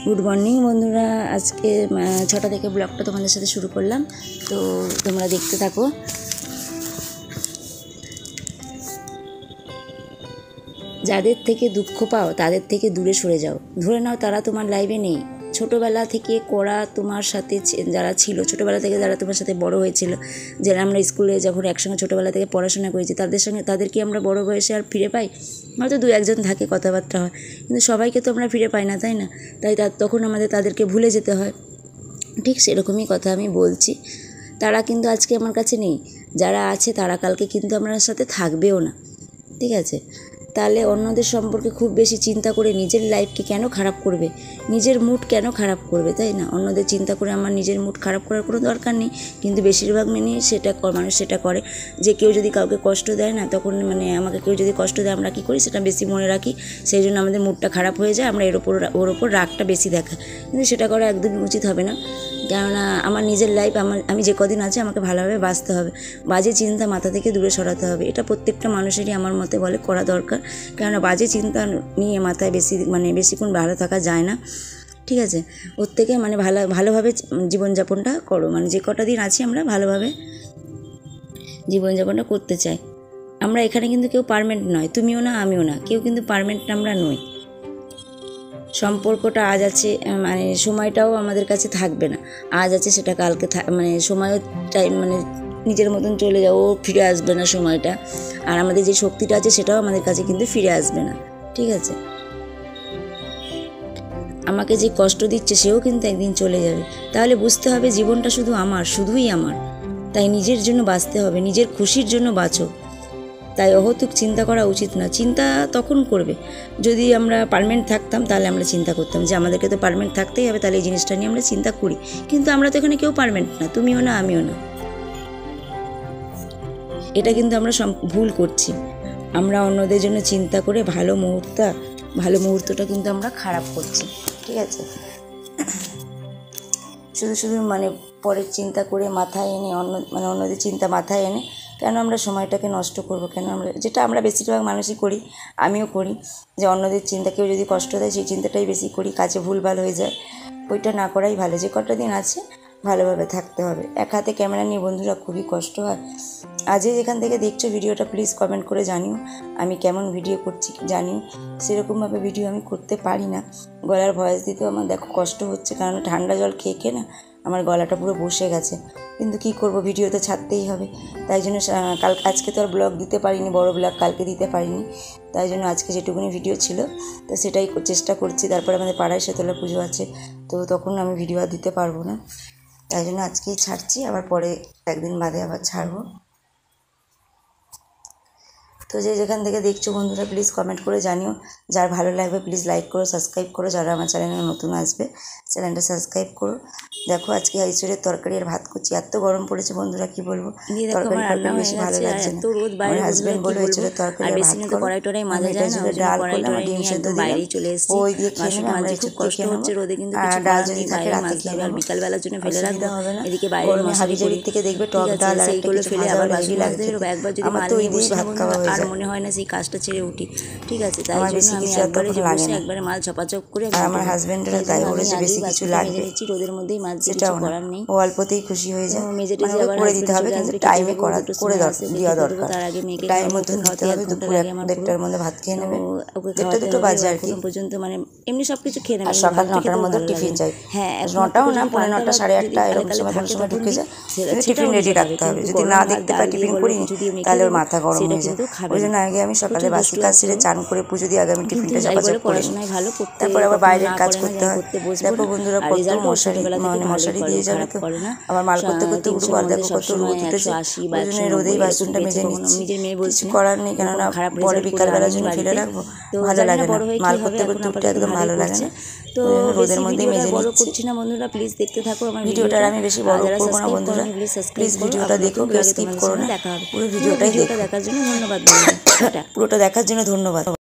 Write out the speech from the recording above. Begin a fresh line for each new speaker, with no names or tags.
Good morning বন্ধুরা, আজকে 6টা থেকে ব্লগটা তোমাদের সাথে শুরু করলাম, তো তোমরা দেখতে থাকো। যাদের থেকে দুঃখ পাও তাদের থেকে দূরে সরে যাও। ধরে নাও তারা তোমার লাইফে নেই। ছোটোবেলা থেকে করা তোমার সাথে যারা ছিল, ছোটোবেলা থেকে যারা তোমার সাথে বড় হয়েছিল, যারা আমরা স্কুলে যখন একসঙ্গে ছোটোবেলা থেকে পড়াশোনা করেছি, তাদের কি আমরা বড় বয়সে আর ফিরে পাই? হয়তো 2-1জন থাকে, কথাবার্তা হয়, কিন্তু সবাইকে তো আমরা ফিরে পাই না, তাই না? তাই তখন আমাদের তাদেরকে ভুলে যেতে হয়। ঠিক সেরকমই কথা আমি বলছি। তারা কিন্তু আজকে আমার কাছে নেই, যারা আছে তারা কালকে কিন্তু আমার সাথে থাকবেও না, ঠিক আছে? তাহলে অন্যদের সম্পর্কে খুব বেশি চিন্তা করে নিজের লাইফকে কেন খারাপ করবে, নিজের মুড কেন খারাপ করবে, তাই না? অন্যদের চিন্তা করে আমার নিজের মুড খারাপ করার কোনো দরকার নেই। কিন্তু বেশিরভাগ মানুষ সেটা করে, যে কেউ যদি কাউকে কষ্ট দেয় না, তখন আমাকে কেউ যদি কষ্ট দেয়, আমরা কী করি সেটা বেশি মনে রাখি, সেই জন্য আমাদের মুডটা খারাপ হয়ে যায়, আমরা ওর ওপর রাগটা বেশি দেখাই। কিন্তু সেটা করা একদমই উচিত হবে না, কেননা আমার নিজের লাইফ, আমি যে কদিন আছে আমাকে ভালোভাবে বাঁচতে হবে। বাজে চিন্তা মাথা থেকে দূরে সরাতে হবে, এটা প্রত্যেকটা মানুষেরই আমার মতে বলে করা দরকার। কেননা বাজে চিন্তা নিয়ে মাথায় বেশিক্ষণ ভালো থাকা যায় না, ঠিক আছে? ওর থেকে ভালোভাবে জীবনযাপনটা করো, যে কটা দিন আছি আমরা ভালোভাবে জীবনযাপনটা করতে চাই। আমরা এখানে কিন্তু কেউ পারমানেন্ট নয়, তুমিও না আমিও না, কেউ কিন্তু পারমানেন্ট আমরা নই। সম্পর্কটা আজ আছে, সময়টাও আমাদের কাছে থাকবে না। আজ আছে সেটা কালকে সময়ও টাইম নিজের মতন চলে যাও, ফিরে আসবে না সময়টা। আর আমাদের যে শক্তিটা আছে সেটাও আমাদের কাছে কিন্তু ফিরে আসবে না, ঠিক আছে? আমাকে যে কষ্ট দিচ্ছে সেও কিন্তু একদিন চলে যাবে। তাহলে বুঝতে হবে জীবনটা শুধুই আমার। তাই নিজের জন্য বাঁচতে হবে, নিজের খুশির জন্য বাঁচো। তাই অহতুক চিন্তা করা উচিত না। চিন্তা তখন করবে যদি আমরা পার্মানেন্ট থাকতাম, তাহলে আমরা চিন্তা করতাম যে আমাদেরকে তো পার্মানেন্ট থাকতেই হবে, তাহলে এই জিনিসটা নিয়ে আমরা চিন্তা করি। কিন্তু আমরা তো এখানে কেউ পার্মানেন্ট না, তুমিও না আমিও না। এটা কিন্তু আমরা ভুল করছি। আমরা অন্যদের জন্য চিন্তা করে ভালো মুহূর্তটা কিন্তু আমরা খারাপ করছি, ঠিক আছে? শুধু পরের চিন্তা করে মাথায় এনে অন্যদের চিন্তা মাথায় এনে কেন আমরা সময়টাকে নষ্ট করব? যেটা আমরা বেশিরভাগ মানুষই করি, আমিও করি, যে অন্যদের চিন্তা, কেউ যদি কষ্ট দেয় সেই চিন্তাটাই বেশি করি, কাজে ভুলভাল হয়ে যায়। ওইটা না করাই ভালো। যে কটা দিন আছে ভালোভাবে থাকতে হবে। এক হাতে ক্যামেরা নিয়ে বন্ধুরা খুবই কষ্ট হয়। আজই যেখান থেকে দেখছো ভিডিওটা, প্লিজ কমেন্ট করে জানিও আমি কেমন ভিডিও করছি, জানিও। সেরকমভাবে ভিডিও আমি করতে পারি না, গলার ভয়েস দিতেও আমার দেখো কষ্ট হচ্ছে, কারণ ঠান্ডা জল খেয়ে না আমার গলাটা পুরো বসে গেছে। কিন্তু কি করব, ভিডিও তো ছাড়তেই হবে। তাই জন্য আজকে তো আর ব্লগ দিতে পারিনি, বড় ব্লগ কালকে দিতে পারিনি। তাই জন্য আজকে যেটুকুনি ভিডিও ছিল তো সেটাই চেষ্টা করছি। তারপরে আমাদের পাড়ায় শীতলা পুজো আছে, তো তখন আমি ভিডিও আর দিতে পারবো না। তাই জন্য আজকেই ছাড়ছি, আবার পরে একদিন বাদে আবার ছাড়বো। তো যেখান থেকে দেখছো বন্ধুরা, প্লিজ কমেন্ট করে জানিও। যার ভালো লাগবে প্লিজ লাইক করো, সাবস্ক্রাইব করো। যারা আমার চ্যানেলে নতুন আসবে চ্যানেলটা সাবস্ক্রাইব করো। দেখো আজকে এঁচোড়ের তরকারি আর ভাত করছি। এত গরম পড়েছে বন্ধুরা, কি বলবো, তরকারি বেশি ভালো লাগছে না। আমার হাজবেন্ড বললো এঁচোড়ের তরকারি আর ভাত করো। ডাল করলাম, ডিম সেদ্ধ দিলাম, ওই দিয়ে খেয়ে নেবে, আমরা একটু কষ্ট হচ্ছে রোদে, কিন্তু ডাল যদি থাকে রাতে খেয়ে নেবো, বিকালবেলার জন্য ফেলে রাখতে হবে না। এদিকে বাইরে হাবিজাবির থেকে দেখবে টক ডাল আর এইগুলো ফেলে আবার ভাজি লাগবে। একবার যদি আমার তো ওই দিয়ে ভাত খাওয়া হয়ে যায়, আর মনে হয় না সেই কাজটা ছেড়ে উঠি, ঠিক আছে? তাই জন্য আমি একবারে মাল ঝপাঝপ করে, আমার হাজবেন্ডেরও তাই বলেছে বেশি কিছু লাগবে, রোদের মধ্যেই মাছ দিয়ে কিছু করার নেই, ও অল্পতেই খুশি হয়ে যায়। করে দিতে হবে, কিন্তু টাইমে দেওয়া দরকার। তার আগে মেয়েকে টাইম মতন দিতে হবে। দুপুরে 1-1টার মধ্যে ভাত খেয়ে নেবে, 1-2 বাজে আর কি পর্যন্ত, এমনি সব কিছু খেয়ে নেবে। আর সকাল 9টার মধ্যে টিফিন চাই। হ্যাঁ, 9টাও না, 9:45, 8:30 এরকম সময় ঢুকে যায়। টিফিন রেডি রাখতে হবে। যদি না দেখতে পাই টিফিন করিনি, তাহলে ওর মাথা গরম হয়ে যায়। ওই জন্য আগে আমি সকালে বাসি কাজ সেরে চান করে পুজো দিয়ে আগে আমি টিফিনটা চাপাচাপ করে নিই, তারপর আবার বাইরের কাজ করতে হয়। দেখো বন্ধুরা, কত মশারি দিয়ে যাবে, তো আবার মাল করতে করতে উঠবো। আর দেখো কত রোদ উঠেছে, ওই জন্য রোদেই বাসনটা মেজে নিচ্ছি। কিছু করার নেই, কেননা পরে বিকালবেলার জন্য ফেলে রাখবো, ভালো লাগে না। মাল করতে করতে উঠতে একদম ভালো লাগে না, তো রোদের মধ্যেই মেজে নিচ্ছি না। বন্ধুরা প্লিজ দেখতে থাকো আমার ভিডিওটা। আমি বেশি বড় করবো না বন্ধুরা, প্লিজ ভিডিওটা দেখো, কেউ স্কিপ করো না। পুরো ভিডিওটাই দেখার জন্য ধন্যবাদ। পুরোটা দেখার জন্য ধন্যবাদ।